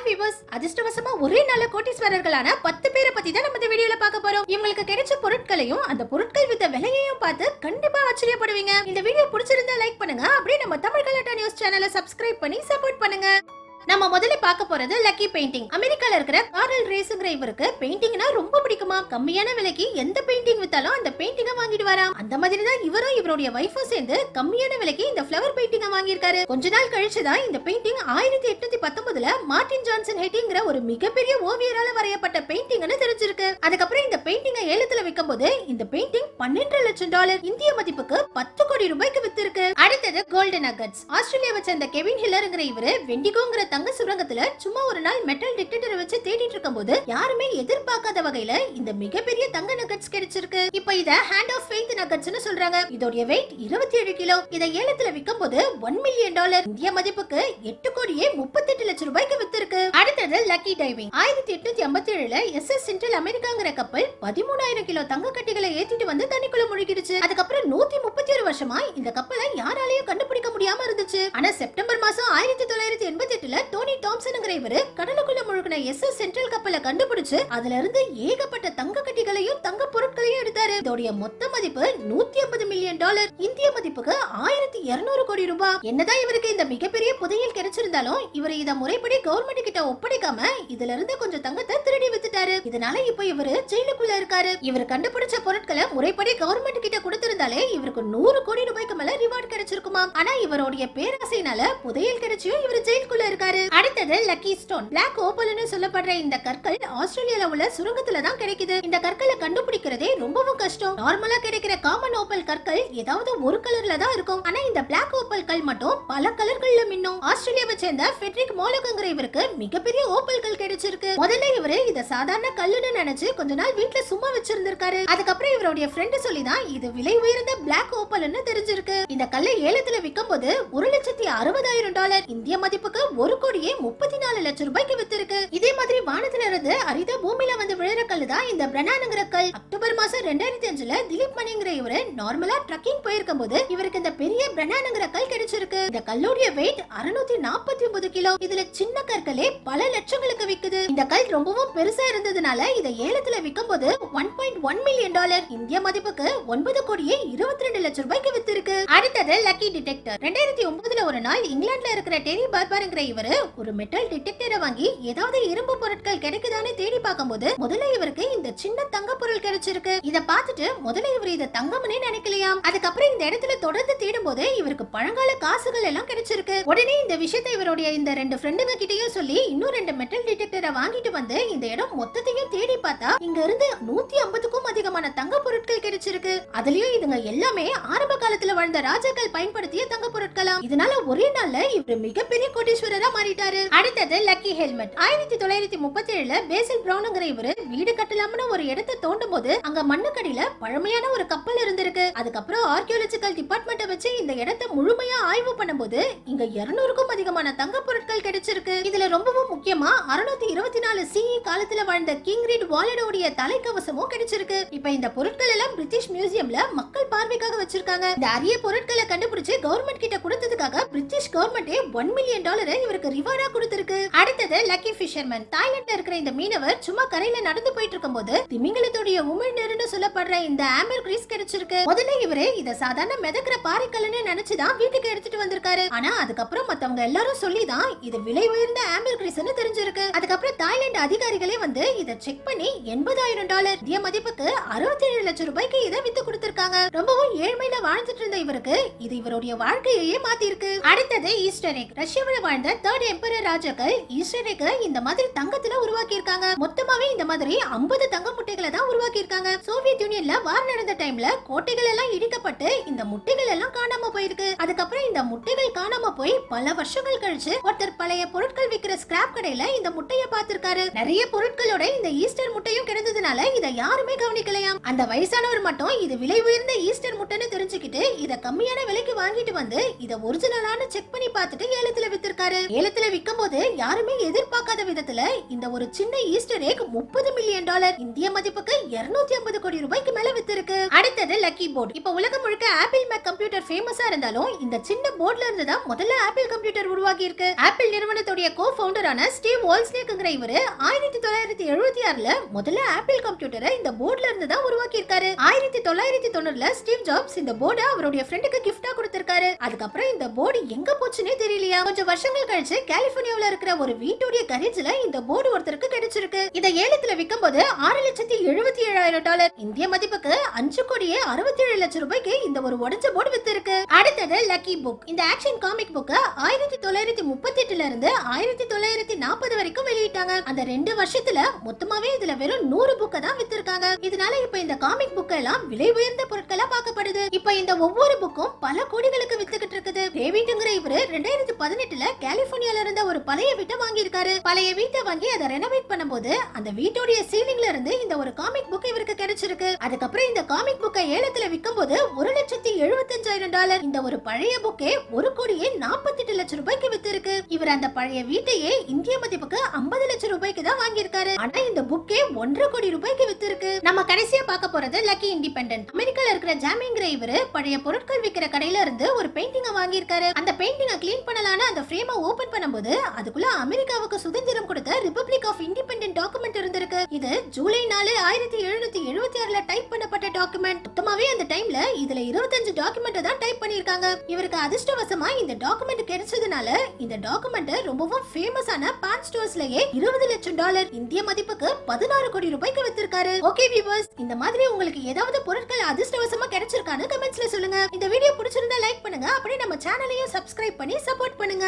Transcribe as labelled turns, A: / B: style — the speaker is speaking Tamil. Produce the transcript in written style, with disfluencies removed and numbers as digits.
A: ஹாய் வீவர்ஸ், அதிர்ஷ்டவசமா ஒரே நாள்ல கோடீஸ்வரர்களான 10 பேரை பத்தி தான் நம்ம இந்த வீடியோல பார்க்க போறோம். இவங்களுக்கு கிடைச்ச பொருட்களையும் அந்த பொருட்கள் வித்த விலையையும் பார்த்து கண்டிப்பா ஆச்சரியப்படுவீங்க. இந்த வீடியோ பிடிச்சிருந்தா லைக் பண்ணுங்க. அப்படியே நம்ம தமிழ் கலாட்டா நியூஸ் சேனலை சப்ஸ்கிரைப் பண்ணி சப்போர்ட் பண்ணுங்க. நம்ம முதல்ல பார்க்க போறது லக்கி பெயிண்டிங். அமெரிக்கால இருக்கிற கார்ல் ரேஸ்ங்கிற இவருக்கு பெயிண்டிங்னா ரொம்ப பிடிக்குமா. கம்மியான விலைக்கு எந்த பெயிண்டிங் வித்தாலும் அந்த பெயிண்டிங்கை வாங்கிட்டு வராம். அந்த மாதிரி தான் இவரும் இவருடைய வைஃபும் சேர்ந்து கம்மியான விலைக்கு இந்த ஃப்ளவர் பெயிண்டிங்கை வாங்கியிருக்காரு. கொஞ்ச நாள் கழிச்சு தான் இந்த பெயிண்டிங் 1819ல மார்டின் ஜான்சன் ஹெட்டிங்கிற ஒரு மிகப்பெரிய ஓவியரால வரையப்பட்ட பெயிண்டிங்னு தெரிஞ்சிருக்கு. அதுக்கப்புறம் இந்த பெயிண்டிங்கை ஏலத்துல விற்கும் போது இந்த பெயிண்டிங் $12 லட்சம் இந்திய மதிப்புக்கு 10 கோடி ரூபாய்க்கு வித்திருக்கு. அடுத்தது கோல்டன் நகட்ஸ். ஆஸ்திரேலியாவை சேர்ந்த கெவின் ஹில்லருங்கிற இவரு வெண்டிகோங்கிற தங்க சுரங்கத்துல சும்மா ஒரு நாள் மெட்டல் டிடெக்டரை வச்சு தேடிட்டு இருக்கும்போது யாருமே எதிர்பார்க்காத வகையில இந்த மிகப்பெரிய தங்க நகட்ஸ் கிடைச்சிருக்கு. இப்போ இத ஹேண்ட் ஆஃப் ஃபெய்த் நகட்ஸ்னு சொல்றாங்க. இதோட வெயிட் 27 கிலோ. இத ஏலத்துல விக்கும்போது $1 மில்லியன் இந்திய மதிப்புக்கு 8 கோடியே 38 லட்சம் ரூபாய்க்கு வித்திருக்கு. அடுத்தது லக்கி டைவிங். 1857ல SS சென்ட்ரல் அமெரிக்காங்கிற கப்பல் 13,000 கிலோ தங்க கட்டிகளை ஏத்திட்டு வந்து தண்ணிக்குள்ள முழுகிடுச்சு. அதுக்கப்புறம் 131 வருஷமா இந்த கப்பலை யாராலையும் கண்டுபிடிக்க முடியாம இருந்துச்சு. ஆனா செப்டம்பர் மாசம் 1988ல டோனி தாம்சன்ங்கிற இவரு கடலுக்குள்ள முழுகின SS சென்ட்ரல் கப்பலை கண்டுபிடிச்சு அதுல இருந்து ஏகப்பட்ட தங்க கட்டிகளையும் தங்க பொருட்களையும் எடுத்தாரு. இதோட மொத்த மதிப்பு $150 மில்லியன், இந்திய மதிப்புக்கு 1200 கோடி ரூபாய். என்னதான் இவருக்கு இந்த மிகப்பெரிய புதையல் கிடைச்சிருந்தாலும் இவர் இத முறைப்படி கவர்மெண்ட் கிட்ட ஒப்படைக்காம இதுல இருந்து கொஞ்சம் தங்கத்தை திருடி வித்துட்டாரு. இதனால இப்ப இவரு ஜெயிலுக்குள்ள இருக்காரு. இவர் கண்டுபிடிச்ச பொருட்களை முறைப்படி கவர்மெண்ட் கிட்ட கொடுத்திருந்தாலே இவருக்கு 100 கோடி ரூபாய்க்கு மேல ரிவார்ட் கிடைச்சிருக்குமா. ஆனா இவருடைய பேராசையினால புதையல் கிடைச்சியும் இவர் ஜெயிலுக்குள்ள இருக்காரு. அடுத்தது லக்கி ஸ்டோன். பிளாக் ஓபல்னு சொல்லப்படுற இந்த கற்கள் ஆஸ்திரேலியால உள்ள சுரங்கத்துல தான் கிடைக்குது. இந்த கற்களை கண்டுபிடிக்கிறதே ரொம்பவும் கஷ்டம். நார்மலா கிடைக்கிற காமன் ஓபல் கற்கள் ஏதாவது ஒரு கலர்ல தான் இருக்கும். ஆனா இந்த பிளாக் ஓபல் கல் மட்டும் பல கலர்கள்ல மின்னும். ஆஸ்திரேலியாவை சேர்ந்த ஃபெட்ரிக் மோலோக்ங்கிற இவருக்கு மிகப்பெரிய ஓபல் கல் கிடைச்சிருக்கு. முதல்ல இவரு இத சாதாரண கல்லுன்னு நினைச்சு கொஞ்ச நாள் வீட்ல சும்மா வச்சிருந்திருக்காரு. அதுக்கப்புறம் இவருடைய ஃப்ரெண்ட் சொல்லி தான் இது விலை உயர்ந்த பிளாக் ஓபல்னு தெரிஞ்சிருக்கு. இந்த கல்லை ஏலத்துல விற்கும் போது $1,60,000 இந்திய மதிப்புக்கு 1 கோடியே 34 லட்சம் ரூபாய்க்கு வித்திருக்கு. இதே மாதிரி வானத்துல இருந்து அரிதா பூமியில வந்து விழுற கல் தான் இந்த பிரனானுங்கிற கல். அக்டோபர் மாசம் 2005ல திலீப் மணிங்கிற இவரு நார்மலா ட்ரக்கிங் போயிருக்கும் போது இவருக்கு இந்த பெரிய பிரனானுங்கிற கல் கிடைச்சிருக்கு. இந்த கல்லுடைய வெயிட் 649 கிலோ. இதுல சின்ன கற்களே பல லட்சங்களுக்கு விக்குது. இந்த கல் ரொம்பவும் பெருசா இருந்ததுனால இத ஏலத்துல விற்கும் போது $1.1 மில்லியன், இந்திய மதிப்புக்கு 9 கோடியே 22 லட்சம் ரூபாய்க்கு வித்திருக்கு. அடுத்தது லக்கி டிடெக்டர். 2009ல ஒரு நாள் இங்கிலாந்துல இருக்கிற டெரி பார்பர்ங்கிற இவரு ஒரு மெட்டல் டிடெக்டரை வாங்கி ஏதாவது இரும்பு பொருட்கள் கிடைக்குதான்னு தேடி பார்க்கும்போது முதல்ல இவருக்கு இந்த சின்ன தங்க பொருள் கிடைச்சிருக்கு. இத பார்த்துட்டு முதல்ல இவர் இத தங்கம்னே நினைக்கலையாம். அதுக்கப்புறம் இந்த இடத்துல தொடர்ந்து தேடும் போது இவருக்கு பழங்கால காசுகள் எல்லாம் கிடைச்சிருக்கு. உடனே இந்த விஷயத்தை இவருடைய இந்த 2 ஃப்ரெண்டுங்க கிட்டயும் சொல்லி இன்னும் 2 மெட்டல் டிடெக்டரை வாங்கிட்டு வந்து இந்த இடம் மொத்தத்தையும் தேடி பார்த்தா இங்க இருந்து 150க்கும் அதிகமான தங்க பொருட்கள் கிடைச்சிருக்கு. அதுலயும் இதுங்க எல்லாமே ஆரம்ப காலத்துல வாழ்ந்த ராஜாக்கள் பயன்படுத்திய தங்க பொருட்களாம். இதனால ஒரே நாள்ல இவர் மிகப்பெரிய கோடீஸ்வரரா மாறிட்டாரு. அடுத்தது லக்கி ஹெல்மெட். 1937ல பேசில் பிரவுன்ங்கிற இவரு வீடு கட்டலாம்னு ஒரு இடத்தை தோண்டும் போது அங்க மண்ணுக்கடியில பழமையான ஒரு கப்பல் இருந்திருக்கு. அதுக்கப்புறம் ஆர்கியோலஜிக்கல் டிபார்ட்மெண்ட்டை வச்சு இந்த இடத்தை முழுமையா ஆய்வு பண்ணும்போது இங்க 200க்கும் அதிகமான தங்க பொருட்கள் கிடைச்சிருக்கு. இதுல ரொம்பவும் முக்கியமா 624 CE காலத்துல வாழ்ந்த கிங் ரீட் வாலடோடைய தலைக்கவசமும் கிடைச்சிருக்கு. இப்ப இந்த பொருட்கள் எல்லாம் பிரிட்டிஷ் மியூசியம்ல மக்கள் பார்வைக்காக வச்சிருக்காங்க. இந்த அரிய பொருட்களை கண்டுபிடிச்சு கவர்மெண்ட் கிட்ட கொடுத்ததுக்காக பிரிட்டிஷ் கவர்மெண்டே $1 மில்லியன் இவருக்கு ரிவார்டா கொடுத்திருக்கு. அடுத்தது லக்கி ஃபிஷர்மேன். தாய்லாந்துல இருக்கிற இந்த மீனவர் சும்மா கரையில நடந்து போயிட்டு இருக்கும்போது திமிங்கலத்துடைய உமிழ்நீர்னு சொல்லப்படுற இந்த ஆம்பர் கிரீஸ் கிடைச்சிருக்கு. முதல்ல இவரு இத சாதாரண மிதக்கிற பாறைக்கல்லுன்னு நினைச்சுதான் வீட்டுக்கு எடுத்துட்டு வந்திருக்காரு. ஆனா அதுக்கப்புறம் மத்தவங்க எல்லாரும் சொல்லிதான் இது விலை உயர்ந்த ஆம்பர் கிரீஸ்னு தெரிஞ்சிருக்கு. அதுக்கப்புறம் தாய்லாந்து அதிகாரிகளே வந்து இத செக் பண்ணி $80,000 இந்திய மதிப்புக்கு 67 லட்சம் ரூபாய்க்கு இத வித்து கொடுத்திருக்காங்க. ரொம்பவும் ஏழ்மையில வாழ்ந்துட்டு இருந்த இவருக்கு இது இவருடைய வாழ்க்கையே மாத்தி இருக்கு. அடுத்தது ஈஸ்டர் எக். ரஷ்யாவில வாழ்ந்த 3rd எம்பரர் ராஜாக்கள் ஈஸ்டர் எக் இந்த மாதிரி தங்கத்துல உருவாக்கி இருக்காங்க. மொத்தமாவே இந்த மாதிரி 50 தங்க முட்டைகளை தான் உருவாக்கி இருக்காங்க. சோவியத் யூனியன்ல வார் நடந்த டைம்ல கோட்டைகள் எல்லாம் இடிக்கப்பட்டு இந்த முட்டைகள் எல்லாம் காணாம போயிருக்கு. அதுக்கப்புறம் இந்த முட்டைகள் காணாம போய் பல வருஷங்கள் கழிச்சு ஒருத்தர் பழைய பொருட்கள் விக்கிற ஸ்கிராப் கடையில இந்த முட்டைய பார்த்திருக்காரு. நிறைய பொருட்களோட இந்த ஈஸ்டர் முட்டையும் கிடைச்சதுனால இத யாருமே கவனிக்கலையாம். அந்த வயசானவர் மட்டும் இது விலை உயர்ந்த ஈஸ்டர் முட்டைன்னு தெரிஞ்சுக்கிட்டு இத கம்மியான விலைக்கு வாங்கிட்டு வந்து இத ஒரிஜினலான செக் பண்ணி பார்த்துட்டு ஏலத்துல வித்திருக்காரு. ஏலத்துல விற்கும் போது யாருமே எதிர்பார்க்காத விதத்துல இந்த ஒரு சின்ன ஈஸ்டர் எக் $30 மில்லியன் $250,000 இந்திய மதிப்புக்கு 250 கோடி ரூபாய்க்கு மேல வித்திருக்கு. அடுத்தது லக்கி போர்டு. இப்ப உலகம் முழுக்க ஆப்பிள் மேக் கம்ப்யூட்டர் ஃபேமஸா இருந்தாலும் இந்த சின்ன போர்டுல இருந்து தான் முதல்ல ஆப்பிள் கம்ப்யூட்டர் உருவாகி இருக்கு. ஆப்பிள் நிறுவனத்துடைய கோ-ஃபவுண்டரான ஸ்டீவ் வால்ஸ்னேக்ங்கிற இவரு 1976ல முதல்ல ஆப்பிள் கம்ப்யூட்டரை இந்த போர்டுல இருந்து தான் உருவாக்கி இருக்காரு. 1990ல ஸ்டீவ் ஜாப்ஸ் இந்த போர்டை அவருடைய ஃப்ரெண்டுக்கு கிஃப்டா கொடுத்திருக்காரு. அதுக்கப்புறம் இந்த போர்டு எங்க போச்சுன்னே தெரியலையா. கொஞ்சம் வருஷங்கள் கழிச்சு கலிபோர்னியாவுல இருக்கிற ஒரு வீட்டுடைய கரேஜ்ல இந்த போர்டு ஒருத்தருக்கு கிடைச்சிருக்கு. இத ஏலத்துல விக்கும்போது $6,77,000 இந்திய மதிப்புக்கு 5,67,00,000 ரூபாய்க்கு இந்த ஒரு உடைஞ்ச போர்டு வித்திருக்கு. அடுத்தது லக்கி புக். இந்த ஆக்ஷன் காமிக் புக் 1938ல இருந்து 1940 வரைக்கும் வெளியிட்டாங்க. அந்த 2 வருஷத்துல மொத்தமாவே இதுல வெறும் 100 புக்க தான் வித்திருக்காங்க. இதனால இப்ப இந்த காமிக் புக் எல்லாம் விலை உயர்ந்த பொருட்களா பார்க்கப்படுது. இப்ப இந்த ஒவ்வொரு புக்கும் பல கோடிகளுக்கு வித்துக்கிட்டு இருக்குது. டேவிட்ங்கிற இவரு 2018ல கலிபோர்னியால இருந்த ஒரு பழைய வீட்டை வாங்கி இருக்காரு. பழைய வீட்டை வாங்கி அதை ரெனோவேட் பண்ணும்போது அந்த வீட்டோட சீலிங்ல இருந்து இந்த ஒரு காமிக் புக் இவருக்கு கிடைச்சிருக்கு. அதுக்கப்புறம் இந்த காமிக் புக்கை ஏலத்துல விக்கும்போது $1,75,000 இந்த ஒரு பழைய புக்கே 1,48,00,000 ரூபாய்க்கு வித்திருக்கு. இவர் அந்த பழைய வீட்டையே இந்திய மதிப்புக்கு 50 லட்சம் ரூபாய்க்கு தான் வாங்கி இருக்காரு. ஆனா இந்த புக்கே 1.5 கோடி ரூபாய்க்கு வித்திருக்கு. நம்ம கடைசியா பார்க்க போறது லக்கி இண்டிபெண்டன்ட். அமெரிக்கால இருக்கிற ஜாமிங்கிற இவரு பழைய பொருட்கள் விக்கிற கடையில இருந்து ஒரு பெயிண்டிங்க வாங்கி இருக்காரு. அந்த பெயிண்டிங்க கிளீன் பண்ணலான அந்த ஃப்ரேமை ஓபன் பண்ணும்போது அதுக்குள்ள அமெரிக்காவுக்கு சுதந்திரம் கொடுத்த ரிபப்ளிக் ஆஃப் இண்டிபெண்டன்ட் டாக்குமெண்ட் இருந்திருக்கு. இது ஜூலை 4 1776ல டைப் பண்ணப்பட்ட டாக்குமெண்ட். மொத்தமாவே அந்த டைம்ல இதுல 25 டாக்குமெண்ட் தான் டைப் பண்ணிருக்காங்க. இவருக்கு அதிர்ஷ்டவசமா இந்த டாக்குமெண்ட் கிடைச்சதுனால இந்த டாக்குமெண்ட் ரொம்பவும் ஃபேமஸான பான் ஸ்டோர்ஸ்லயே $20 லட்சம் இந்திய மதிப்புக்கு 16 கோடி ரூபாய்க்கு வித்திருக்காரு. ஓகே வியூவர்ஸ், இந்த மாதிரி உங்களுக்கு ஏதாவது பொருட்கள் அதிர்ஷ்டவசமா கிடைச்சிருக்கான்னு கமெண்ட்ஸ்ல சொல்லுங்க. இந்த வீடியோ பிடிச்சிருந்தா லைக் பண்ணுங்க, அப்படியே நம்ம சேனலையும் சப்ஸ்கிரைப் பண்ணி சப்போர்ட் பண்ணுங்க.